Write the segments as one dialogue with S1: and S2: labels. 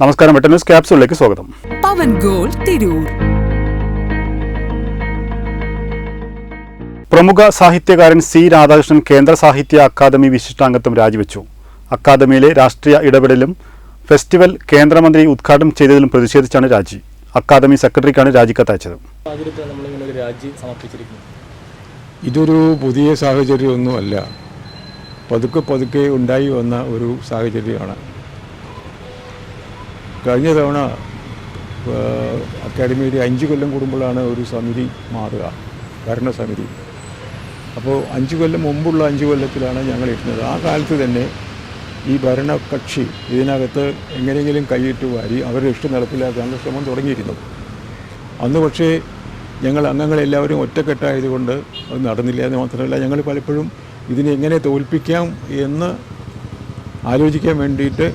S1: നമസ്കാരം, വെട്ടൻ ന്യൂസ് ക്യാപ്സൂളിലേക്ക് സ്വാഗതം.
S2: പവൻ ഗോൾ തിരൂർ.
S1: പ്രമുഖ സാഹിത്യകാരൻ സി രാധാകൃഷ്ണൻ കേന്ദ്ര സാഹിത്യ അക്കാദമി വിശിഷ്ടാംഗത്വം രാജിവെച്ചു. അക്കാദമിയിലെ രാഷ്ട്രീയ ഇടപെടലും ഫെസ്റ്റിവൽ കേന്ദ്രമന്ത്രി ഉദ്ഘാടനം ചെയ്തതിലും പ്രതിഷേധിച്ചാണ് രാജി. അക്കാദമി സെക്രട്ടറിക്കാണ് രാജിക്കത്തയച്ചത്.
S3: ഇതൊരു പുതിയ സാഹചര്യമൊന്നുമല്ല, പതുക്കെ ഉണ്ടായി വന്ന ഒരു സാഹചര്യമാണ്. കഴിഞ്ഞ തവണ അക്കാഡമിയിൽ 5 കൊല്ലം കൂടുമ്പോഴാണ് ഒരു സമിതി മാറുക, ഭരണസമിതി. അപ്പോൾ 5 കൊല്ലം മുമ്പുള്ള 5 കൊല്ലത്തിലാണ് ഞങ്ങൾ ഇരുന്നത്. ആ കാലത്ത് തന്നെ ഈ ഭരണകക്ഷി ഇതിനകത്ത് എങ്ങനെയെങ്കിലും കൈയിട്ട് വാരി അവരുടെ ഇഷ്ടം നടപ്പിലാക്കാനുള്ള ശ്രമം തുടങ്ങിയിരുന്നു. അന്ന് പക്ഷേ ഞങ്ങൾ അംഗങ്ങളെല്ലാവരും ഒറ്റക്കെട്ടായതുകൊണ്ട് അത് നടന്നില്ല. എന്ന് മാത്രമല്ല, ഞങ്ങൾ പലപ്പോഴും ഇതിനെ എങ്ങനെ തോൽപ്പിക്കാം എന്ന് ആലോചിക്കാൻ വേണ്ടിയിട്ട്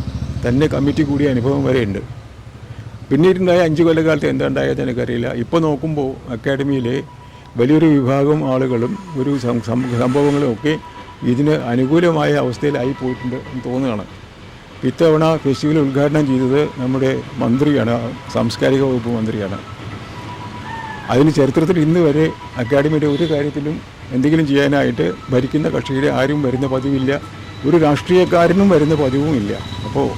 S3: തന്നെ കമ്മിറ്റി കൂടിയ അനുഭവം വരെയുണ്ട്. പിന്നീടുണ്ടായ 5 കൊല്ലക്കാലത്ത് എന്താണ്ടായത് എനിക്കറിയില്ല. ഇപ്പോൾ നോക്കുമ്പോൾ അക്കാഡമിയിലെ വലിയൊരു വിഭാഗം ആളുകളും ഒരു സംഭവങ്ങളും ഒക്കെ ഇതിന് അനുകൂലമായ അവസ്ഥയിലായി പോയിട്ടുണ്ട് എന്ന് തോന്നുകയാണ്. ഇത്തവണ ഫെസ്റ്റിവൽ ഉദ്ഘാടനം ചെയ്തത് നമ്മുടെ മന്ത്രിയാണ്, സാംസ്കാരിക വകുപ്പ് മന്ത്രിയാണ്. അതിന് ചരിത്രത്തിൽ ഇന്ന് വരെ അക്കാഡമിയുടെ ഒരു കാര്യത്തിലും എന്തെങ്കിലും ചെയ്യാനായിട്ട് ഭരിക്കുന്ന കക്ഷിയുടെ ആരും വരുന്ന പതിവില്ല, ഒരു രാഷ്ട്രീയക്കാരനും വരുന്ന പതിവുമില്ല. അപ്പോൾ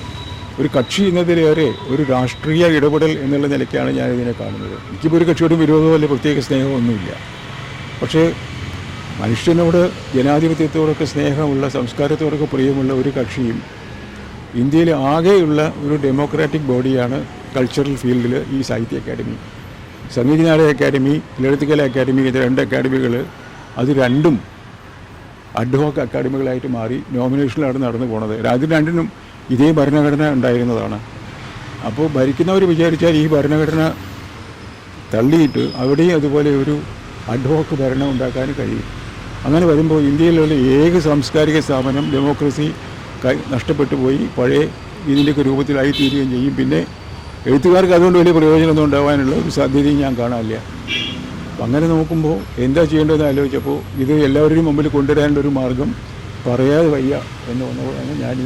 S3: ഒരു കക്ഷി എന്നതിലേറെ ഒരു രാഷ്ട്രീയ ഇടപെടൽ എന്നുള്ള നിലയ്ക്കാണ് ഞാനിതിനെ കാണുന്നത്. എനിക്കിപ്പോൾ ഒരു കക്ഷിയോടും വിരോധമോ അല്ലെങ്കിൽ പ്രത്യേക സ്നേഹമൊന്നുമില്ല. പക്ഷേ മനുഷ്യനോട് ജനാധിപത്യത്തോടൊക്കെ സ്നേഹമുള്ള, സംസ്കാരത്തോടൊക്കെ പ്രിയമുള്ള ഒരു കക്ഷിയും ഇന്ത്യയിൽ ആകെയുള്ള ഒരു ഡെമോക്രാറ്റിക് ബോഡിയാണ് കൾച്ചറൽ ഫീൽഡിൽ ഈ സാഹിത്യ അക്കാദമി. സംഗീതനാടക അക്കാദമി, ലളിതകല അക്കാദമി, ഇത് 2 അക്കാദമികൾ, അത് രണ്ടും അഡ്ഹോക്ക് അക്കാദമികളായിട്ട് മാറി നോമിനേഷനിലാണ് നടന്നു പോണത്. അതിന് രണ്ടിനും ഇതേ ഭരണഘടന ഉണ്ടായിരുന്നതാണ്. അപ്പോൾ ഭരിക്കുന്നവർ വിചാരിച്ചാൽ ഈ ഭരണഘടന തള്ളിയിട്ട് അവിടെയും അതുപോലെ ഒരു അഡ്ഹോക്ക് ഭരണം ഉണ്ടാക്കാൻ കഴിയും. അങ്ങനെ വരുമ്പോൾ ഇന്ത്യയിലുള്ള ഏക സാംസ്കാരിക സ്ഥാപനം ഡെമോക്രസി നഷ്ടപ്പെട്ടു പോയി, പഴയ ഇതിൻ്റെയൊക്കെ രൂപത്തിലായി തീരുകയും ചെയ്യും. പിന്നെ എഴുത്തുകാർക്ക് അതുകൊണ്ട് വലിയ പ്രയോജനമൊന്നും ഉണ്ടാകാനുള്ള ഒരു സാധ്യതയും ഞാൻ കാണാനില്ല. അങ്ങനെ നോക്കുമ്പോൾ എന്താ ചെയ്യേണ്ടതെന്ന് ആലോചിച്ചപ്പോൾ ഇത് എല്ലാവരുടെയും മുമ്പിൽ കൊണ്ടുവരാനുള്ളൊരു മാർഗം പറയാതെ വയ്യ എന്ന് വന്നപ്പോഴാണ് ഞാൻ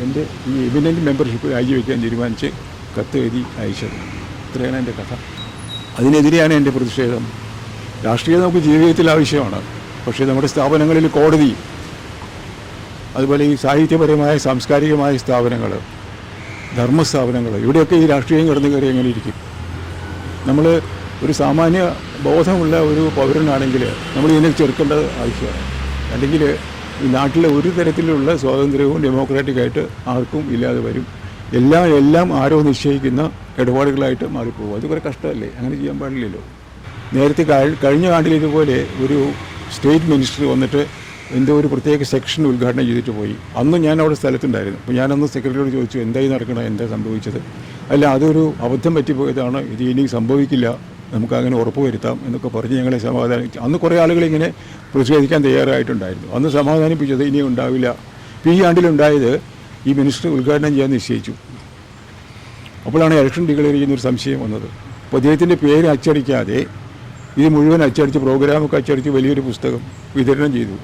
S3: എൻ്റെ ഈ എമിനൻ്റ് മെമ്പർഷിപ്പ് രാജിവെക്കാൻ തീരുമാനിച്ച് കത്ത് എഴുതി അയച്ചത്. ഇത്രയാണ് എൻ്റെ കഥ. അതിനെതിരെയാണ് എൻ്റെ പ്രതിഷേധം. രാഷ്ട്രീയം നമുക്ക് ജീവിതത്തിൽ ആവശ്യമാണ്, പക്ഷേ നമ്മുടെ സ്ഥാപനങ്ങളിൽ കോടതി, അതുപോലെ ഈ സാഹിത്യപരമായ സാംസ്കാരികമായ സ്ഥാപനങ്ങൾ, ധർമ്മസ്ഥാപനങ്ങൾ, ഇവിടെയൊക്കെ ഈ രാഷ്ട്രീയം കടന്നു കയറി എങ്ങനെ ഇരിക്കും? നമ്മൾ ഒരു സാമാന്യ ബോധമുള്ള ഒരു പൗരനാണെങ്കിൽ നമ്മൾ ഇതിനെ ചെറുക്കേണ്ടത് ആവശ്യമാണ്. അല്ലെങ്കിൽ ഈ നാട്ടിലെ ഒരു തരത്തിലുള്ള സ്വാതന്ത്ര്യവും ഡെമോക്രാറ്റിക്കായിട്ട് ആർക്കും ഇല്ലാതെ വരും. എല്ലാം ആരോ നിശ്ചയിക്കുന്ന ഇടപാടുകളായിട്ട് മാറിപ്പോകും. അത് കുറേ കഷ്ടമല്ലേ? അങ്ങനെ ചെയ്യാൻ പാടില്ലല്ലോ. നേരത്തെ കഴിഞ്ഞ ആണ്ടിൽ ഇതുപോലെ ഒരു സ്റ്റേറ്റ് മിനിസ്റ്റർ വന്നിട്ട് എന്തോ ഒരു പ്രത്യേക സെക്ഷൻ ഉദ്ഘാടനം ചെയ്തിട്ട് പോയി. അന്ന് ഞാൻ അവിടെ സ്ഥലത്തുണ്ടായിരുന്നു. അപ്പോൾ ഞാനന്ന് സെക്രട്ടറിയോട് ചോദിച്ചു, എന്തായി നടക്കണം, എന്താ സംഭവിച്ചത്? അല്ല, അതൊരു അബദ്ധം പറ്റിപ്പോയതാണ്, ഇത് ഇനി സംഭവിക്കില്ല, നമുക്കങ്ങനെ ഉറപ്പ് വരുത്താം എന്നൊക്കെ പറഞ്ഞ് ഞങ്ങളെ സമാധാനിച്ചു. അന്ന് കുറേ ആളുകൾ ഇങ്ങനെ പ്രതിഷേധിക്കാൻ തയ്യാറായിട്ടുണ്ടായിരുന്നു. അന്ന് സമാധാനിപ്പിച്ചത് ഇനി ഉണ്ടാവില്ല. ഈ ആണ്ടിലുണ്ടായത് ഈ മിനിസ്റ്റർ ഉദ്ഘാടനം ചെയ്യാൻ നിശ്ചയിച്ചു. അപ്പോഴാണ് ഇലക്ഷൻ ഡിക്ലെയർ ചെയ്യുന്നൊരു സംശയം വന്നത്. അപ്പോൾ അദ്ദേഹത്തിൻ്റെ പേര് അച്ചടിക്കാതെ ഇത് മുഴുവൻ അച്ചടിച്ച്, പ്രോഗ്രാമൊക്കെ അച്ചടിച്ച് വലിയൊരു പുസ്തകം വിതരണം ചെയ്തു.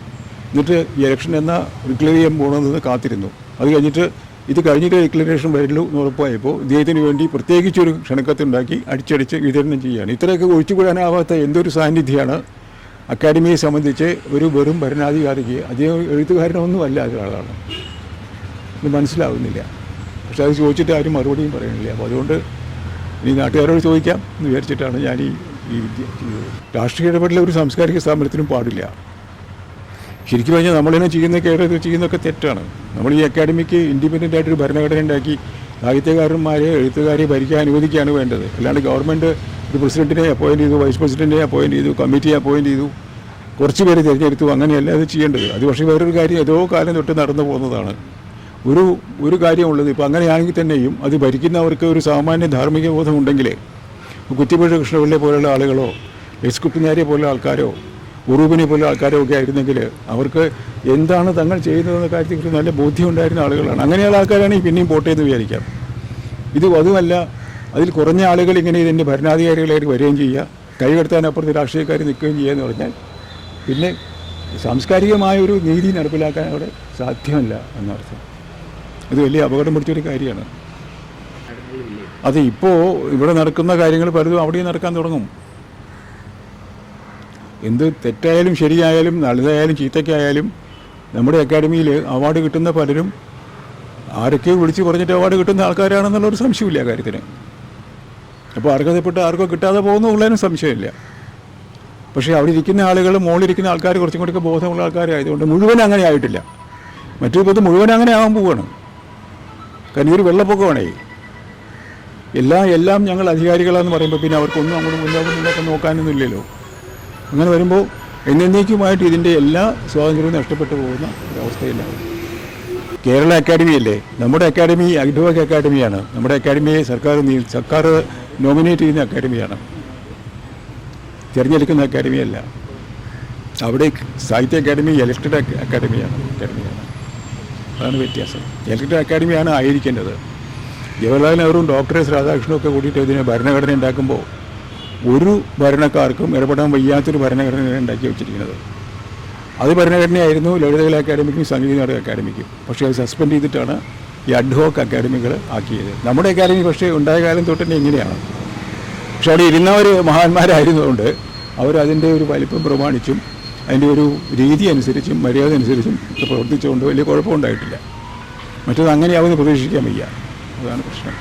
S3: എന്നിട്ട് ഈ ഇലക്ഷൻ എന്ന ഡിക്ലെയർ ചെയ്യാൻ പോകണമെന്ന് കാത്തിരുന്നു. അത് കഴിഞ്ഞിട്ട് ഇത് കഴിഞ്ഞിട്ട് ഡിക്ലറേഷൻ വരുള്ളൂ എന്ന് ഉറപ്പായപ്പോൾ ഇദ്ദേഹത്തിന് വേണ്ടി പ്രത്യേകിച്ചൊരു ക്ഷണക്കത്തുണ്ടാക്കി അടിച്ചടിച്ച് വിതരണം ചെയ്യുകയാണ്. ഇത്രയൊക്കെ ഒഴിച്ചുകൂടാനാവാത്ത എന്തൊരു സാന്നിധ്യമാണ് അക്കാദമിയെ സംബന്ധിച്ച് ഒരു വെറും ഭരണാധികാരിക്ക്. അദ്ദേഹം എഴുത്തുകാരനൊന്നും അല്ല, ഒരാളാണ്. ഇത് മനസ്സിലാവുന്നില്ല. പക്ഷെ അത് ചോദിച്ചിട്ട് ആരും മറുപടിയും പറയണില്ല. അപ്പോൾ അതുകൊണ്ട് ഇനി നാട്ടുകാരോട് ചോദിക്കാം എന്ന് വിചാരിച്ചിട്ടാണ് ഞാൻ ഈ രാഷ്ട്രീയ ഇടപെടൽ ഒരു സാംസ്കാരിക സ്ഥാപനത്തിനും പാടില്ല. ശരിക്കും പറഞ്ഞാൽ നമ്മളതിനെ കേരളത്തിൽ ചെയ്യുന്നതൊക്കെ തെറ്റാണ്. നമ്മൾ ഈ അക്കാദമിക്ക് ഇൻഡിപെൻഡൻ്റ് ആയിട്ടൊരു ഭരണഘടന ഉണ്ടാക്കി സാഹിത്യകാരന്മാരെ, എഴുത്തുകാരെ ഭരിക്കാൻ അനുവദിക്കുകയാണ് വേണ്ടത്. അല്ലാണ്ട് ഗവൺമെൻറ് ഒരു പ്രസിഡൻറ്റിനെ അപ്പോയിൻറ്റ് ചെയ്തു, വൈസ് പ്രസിഡൻറ്റിനെ അപ്പോയിൻറ്റ് ചെയ്തു, കമ്മിറ്റിയെ അപ്പോയിൻറ്റ് ചെയ്തു, കുറച്ച് പേര് തിരഞ്ഞെടുത്തു, അങ്ങനെയല്ല അത് ചെയ്യേണ്ടത്. അത് പക്ഷേ വേറൊരു കാര്യം ഏതോ കാലം തൊട്ട് നടന്നു പോകുന്നതാണ്. ഒരു കാര്യമുള്ളത്, ഇപ്പോൾ അങ്ങനെയാണെങ്കിൽ തന്നെയും അത് ഭരിക്കുന്നവർക്ക് ഒരു സാമാന്യ ധാർമ്മിക ബോധം ഉണ്ടെങ്കിലേ, കുറ്റിപ്പുഴ കൃഷ്ണപിള്ളയെ പോലുള്ള ആളുകളോ എസ് കുപ്പിഞ്ഞാരിയെ പോലുള്ള ആൾക്കാരോ ഉറൂബിനെ പോലുള്ള ആൾക്കാരോ ഒക്കെ ആയിരുന്നെങ്കിൽ അവർക്ക് എന്താണ് തങ്ങൾ ചെയ്യുന്നതെന്ന കാര്യത്തെക്കുറിച്ച് നല്ല ബോധ്യം ഉണ്ടായിരുന്ന ആളുകളാണ്. അങ്ങനെയുള്ള ആൾക്കാരാണെങ്കിൽ പിന്നെയും പോട്ടേന്ന് വിചാരിക്കാം. ഇത് അതുമല്ല, അതിൽ കുറഞ്ഞ ആളുകൾ ഇങ്ങനെ ഇതിൻ്റെ ഭരണാധികാരികളായിട്ട് വരികയും ചെയ്യുക, കൈകടത്താനപ്പുറത്ത് രാഷ്ട്രീയക്കാർ നിൽക്കുകയും ചെയ്യുക എന്ന് പറഞ്ഞാൽ പിന്നെ സാംസ്കാരികമായ ഒരു നീതി നടപ്പിലാക്കാൻ അവിടെ സാധ്യമല്ല എന്നർത്ഥം. ഇത് വലിയ അപകടം പിടിച്ചൊരു കാര്യമാണ്. അത് ഇപ്പോൾ ഇവിടെ നടക്കുന്ന കാര്യങ്ങൾ പലതും അവിടെയും നടക്കാൻ തുടങ്ങും. എന്ത് തെറ്റായാലും ശരിയായാലും നല്ലതായാലും ചീത്തയ്ക്കായാലും നമ്മുടെ അക്കാഡമിയിൽ അവാർഡ് കിട്ടുന്ന പലരും ആരൊക്കെയോ വിളിച്ച് പറഞ്ഞിട്ട് അവാർഡ് കിട്ടുന്ന ആൾക്കാരാണെന്നുള്ളൊരു സംശയമില്ല കാര്യത്തിന്. അപ്പോൾ അർഹതപ്പെട്ട ആർക്കോ കിട്ടാതെ പോകുന്നുള്ളതിനും സംശയമില്ല. പക്ഷേ അവിടെ ഇരിക്കുന്ന ആളുകൾ, മുകളിലിരിക്കുന്ന ആൾക്കാർ കുറച്ചും കൂടിയൊക്കെ ബോധമുള്ള ആൾക്കാരായതുകൊണ്ട് മുഴുവൻ അങ്ങനെ ആയിട്ടില്ല. മറ്റൊരു ഇത് മുഴുവൻ അങ്ങനെ ആകാൻ പോവുകയാണ്. കാരണം ഈ ഒരു വെള്ളപ്പൊക്കമാണേ. എല്ലാം ഞങ്ങൾ അധികാരികളാണെന്ന് പറയുമ്പോൾ പിന്നെ അവർക്കൊന്നും അങ്ങോട്ട് മുന്നോട്ട് നോക്കാനൊന്നും ഇല്ലല്ലോ. അങ്ങനെ വരുമ്പോൾ എന്നേക്കുമായിട്ട് ഇതിൻ്റെ എല്ലാ സ്വാതന്ത്ര്യവും നഷ്ടപ്പെട്ടു പോകുന്ന ഒരവസ്ഥയിലാണ്. കേരള അക്കാഡമിയല്ലേ, നമ്മുടെ അക്കാഡമി അഡ്വോക്ക് അക്കാഡമിയാണ്. നമ്മുടെ അക്കാഡമിയെ സർക്കാർ നോമിനേറ്റ് ചെയ്യുന്ന അക്കാഡമിയാണ്, തിരഞ്ഞെടുക്കുന്ന അക്കാഡമിയല്ല. അവിടെ സാഹിത്യ അക്കാഡമി എലക്റ്റഡ് അക്കാഡമിയാണ്. അതാണ് വ്യത്യാസം. എലക്റ്റഡ് അക്കാഡമിയാണ് ആയിരിക്കേണ്ടത്. ജവഹർലാൽ നെഹ്റുവും ഡോക്ടർ എസ് രാധാകൃഷ്ണനും ഒക്കെ കൂടിയിട്ട് ഇതിന് ഭരണഘടന ഉണ്ടാക്കുമ്പോൾ ഒരു ഭരണക്കാർക്കും ഇടപെടാൻ വയ്യാത്തൊരു ഭരണഘടനയാണ് ഉണ്ടാക്കി വെച്ചിരിക്കുന്നത്. അത് ഭരണഘടനയായിരുന്നു ലളിതകലാ അക്കാദമിക്കും സംഗീത നാടക അക്കാദമിക്കും. പക്ഷേ അത് സസ്പെൻഡ് ചെയ്തിട്ടാണ് ഈ അഡ്ഹോക്ക് അക്കാദമികൾ ആക്കിയത്. നമ്മുടെ അക്കാദമി പക്ഷേ ഉണ്ടായ കാലം തൊട്ട് തന്നെ ഇങ്ങനെയാണ്. പക്ഷെ അവിടെ ഇരുന്നവർ മഹാന്മാരായിരുന്നതുകൊണ്ട് അവരതിൻ്റെ ഒരു വലിപ്പം പ്രമാണിച്ചും അതിൻ്റെ ഒരു രീതി അനുസരിച്ചും മര്യാദ അനുസരിച്ചും പ്രവർത്തിച്ചുകൊണ്ട് വലിയ കുഴപ്പമുണ്ടായിട്ടില്ല. മറ്റത് അങ്ങനെയാവുമെന്ന് പ്രതീക്ഷിക്കാൻ വയ്യ. അതാണ് പ്രശ്നം.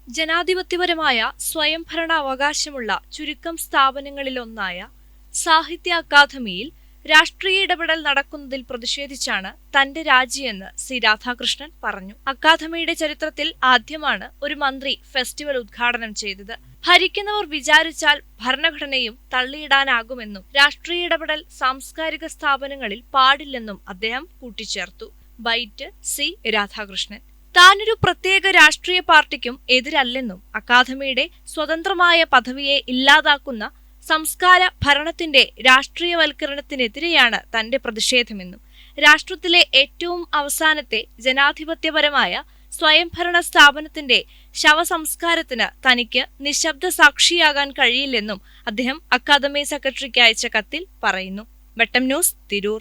S4: ജനാധിപത്യപരമായ സ്വയംഭരണ അവകാശമുള്ള ചുരുക്കം സ്ഥാപനങ്ങളിലൊന്നായ സാഹിത്യ അക്കാദമിയിൽ രാഷ്ട്രീയ ഇടപെടൽ നടക്കുന്നതിൽ പ്രതിഷേധിച്ചാണ് തന്റെ രാജിയെന്ന് സി രാധാകൃഷ്ണൻ പറഞ്ഞു. അക്കാദമിയുടെ ചരിത്രത്തിൽ ആദ്യമാണ് ഒരു മന്ത്രി ഫെസ്റ്റിവൽ ഉദ്ഘാടനം ചെയ്തത്. ഭരിക്കുന്നവർ വിചാരിച്ചാൽ ഭരണഘടനയും തള്ളിയിടാനാകുമെന്നും രാഷ്ട്രീയ ഇടപെടൽ സാംസ്കാരിക സ്ഥാപനങ്ങളിൽ പാടില്ലെന്നും അദ്ദേഹം കൂട്ടിച്ചേർത്തു. Byte C Radhakrishnan. താനൊരു പ്രത്യേക രാഷ്ട്രീയ പാർട്ടിക്കും എതിരല്ലെന്നും അക്കാദമിയുടെ സ്വതന്ത്രമായ പദവിയെ ഇല്ലാതാക്കുന്ന സംസ്കാര ഭരണത്തിന്റെ രാഷ്ട്രീയവൽക്കരണത്തിനെതിരെയാണ് തന്റെ പ്രതിഷേധമെന്നും രാഷ്ട്രത്തിലെ ഏറ്റവും അവസാനത്തെ ജനാധിപത്യപരമായ സ്വയംഭരണ സ്ഥാപനത്തിന്റെ ശവസംസ്കാരത്തിന് തനിക്ക് നിശബ്ദ സാക്ഷിയാകാൻ കഴിയില്ലെന്നും അദ്ദേഹം അക്കാദമി സെക്രട്ടറിക്ക് അയച്ച കത്തിൽ പറയുന്നു. വെട്ടം ന്യൂസ്, തിരൂർ.